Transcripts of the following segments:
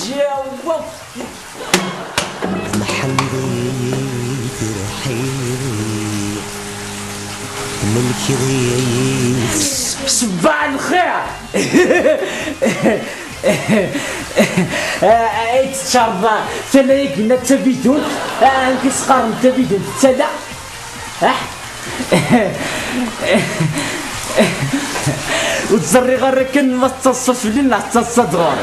جاوب محمدي ترحيلي ملكي ضيف صباح الخير. تشرب تلاقي قلنا تبيدون كيسقر تبيدون تلا وتزري غير كن ما تصف لنا تصدغور.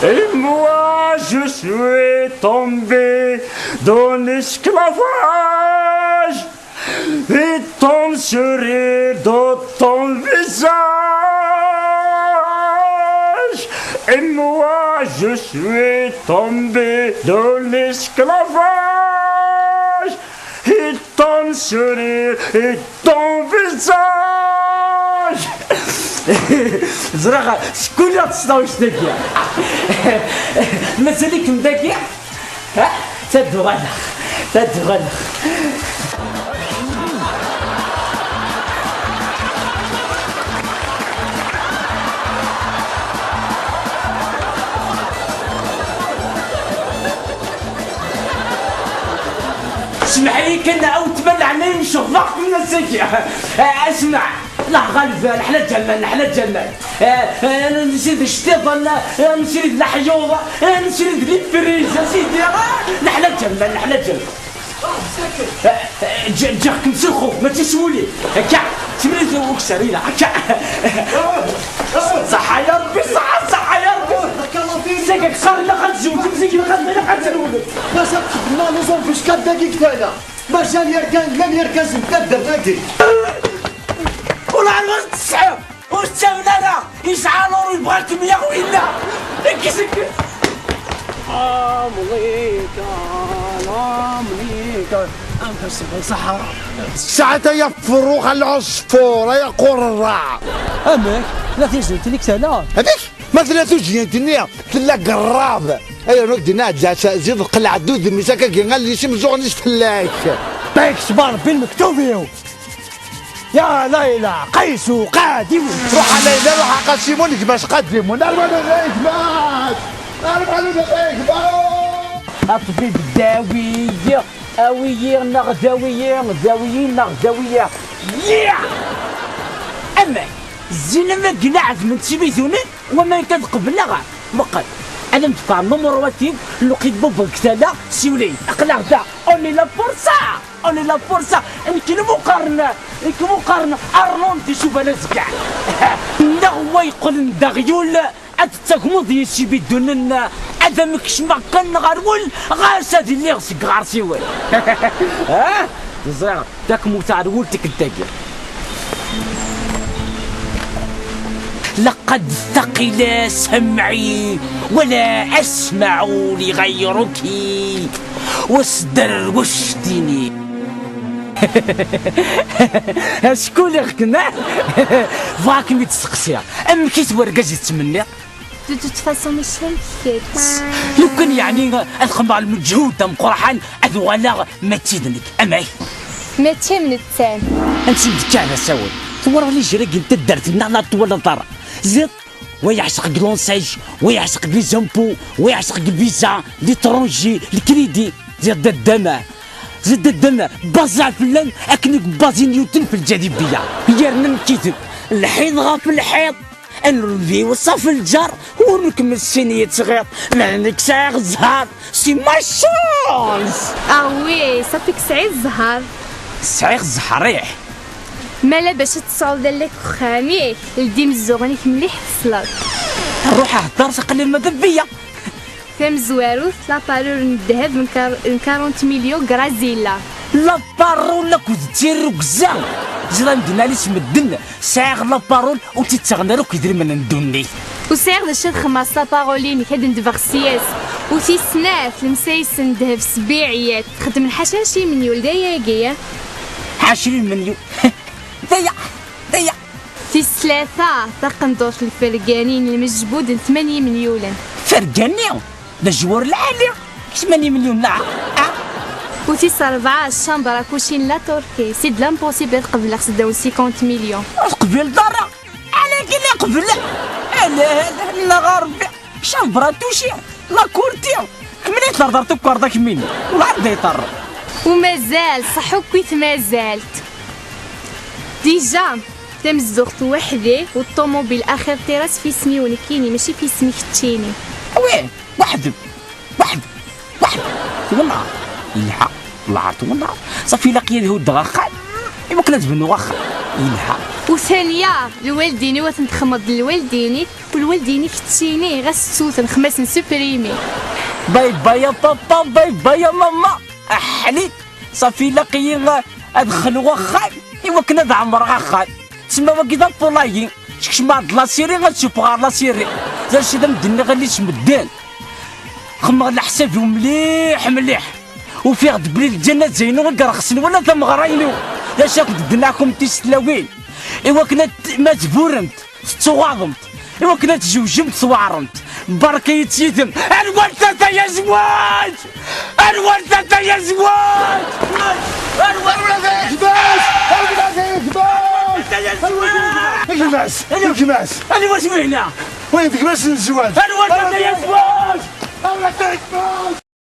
Et moi je suis tombé dans l'esclavage et ton sourire dans ton visage. Et moi je suis tombé dans l'esclavage et ton sourire et ton visage. زرقاء شكون اللي تصداوش داكيا مازالكم داكيا تدو غلق تدو غلق. اسمعي كنا او تبلع لي شغفق من السكية. اسمع لا غالب نحنا جنة نحنا جنة نسيد الشتيطة نسيد الحيوضة نسيد الفريزة سيدي نحنا جنة نحنا جنة. جاكم سخو ما تسولي هكا تمريز وكسرينا هكا. صحة يا ربي صحة صحة يا ربي. ساكك صار لا غتزوج تمسكي لا غتزوج ما سبقت ما نظن فيش كان دقيق ثانية ما جا يركان لم يركز مكذب هادي والله الوقت السحاب والسمن انا يشعلوا يبغاكم يا ويلا كيسك امريكا انت صحراء ساعة يفروخ العصفور يقول الرع امك لا تجي لك سنه هذيك مثلا تجي الدنيا تلا قراب ايوا نقدنا زيد قلع دود مساكا قال لي شم زغنش فلاك باك صبر بالمكتوب يا ليلى قيس قادم. روح على ليلى روح اقسمونك باش قدموا نرمى لك باش نرمى لك باش الطبيب الداوية اوية نغداوية مداويين نغداوية يا اما الزينة ما قناعت من تسبيثوني وما كان قبلها مقل انا متفاهم مرواتي لو قيد بوبا كتالا سيولي اقلع دا اوني لا فرصة اوني لا فرصة يمكن مقارنة يمكن مقارنة ارنونتي شوف انا زكاع هو يقول ندغيول اتتكمض يسي بدون هذا مكش مكان غارول غاس هادي اللي غسك غارسيوي ها زرا داك متعرول تكداكيا. لقد ثقل سمعي ولا أسمع لغيرك واصدر واشتني. شكون اللي غكنا فاكم يتسقسيها أم كيت ورقاجي تمني De toute façon مش هلكت لو كان يعني الخمر المجهود مقرحان أذوالا ما تيدنك أمعي ما تهم الثاني أنت مدكانة سوي ثورة لي جريك انت درت لنا طول طرا زيد ويعشق لونساج ويعشق لي زامبو ويعشق الفيزا لي ترونجي الكريدي زيد الدماء زيد الدماء بازا فلان اكنك بازي نيوتن في الجاذبيه يرنا نكتب الحيط غاف الحيط نرفي وصف الجار ونكمل السنية صغير لانك سايغ الزهر سي ما شونس. اه وي صافيك سعيد الزهر سايغ الزهر ريح مالا باش تصعود لك خاميك لدي مزوغنيك مليح في الصلاة روح اهدر سقلي المذبية ثم زواروث لابارور الذهب من 40 مليون غرازيلا لابارول لك وتيرو كزام زرا ندنا لي سمدن ساغ لابارول وتتغنرو كيدير من ندوني وسير دشا خماس لابارولين كاد ندفغ السياس وتي سناف المسايس ندهب سبيعيات خدم الحشاشي من يولدايا كيا 20 مليون ضيع تي ثلاثة تقندوش الفرقانين المجبود 8 مليون فرقانين دا جوار العالي 8 مليون نعم وتي 4 الشامبرا كوشين لا تركي سيد لامبوسيبل قبل خصداو 50 مليون قبل دارا على كنا قبل على هذا الغرب شامبرا توشي لا كورتي كملي تردرتو كوردك مني والعرض يطر. ومازال صح وكيت مازالت ديجا تمزغت وحدي والطوموبيل اخر طراز في سمي ونكيني ماشي في سمي ختيني. وين وحدك والنهار يلحق العرض والنهار صافي لاقي الهود غاخال إما كنا تبنو واخا يلحق. وثانية الوالديني وتنتخمض الوالديني والوالديني ختيني غاس نخماس نسوبريمي. باي باي يا بابا باي باي يا ماما احليت صافي لاقي ادخل وخال إوا كنا دعمر غاخال تسمى وكذا بولايين شكش عند لاسيري غتشوف غار لاسيري زاد شي مدني غالي تمدان خمر على حسابي مليح وفي غد بلي الجنة زينو غنقرخسن ولا ثم غراينو لا شاك دناكم تيسلاوين إوا كنا ما تبورمت تواضمت إوا كنا تجوجمت توعرمت بركة يتيتم الورثة يا زواج الورثة يا زواج الكماس أنا واش هنا وين تكماس الزواج الورثة يا زواج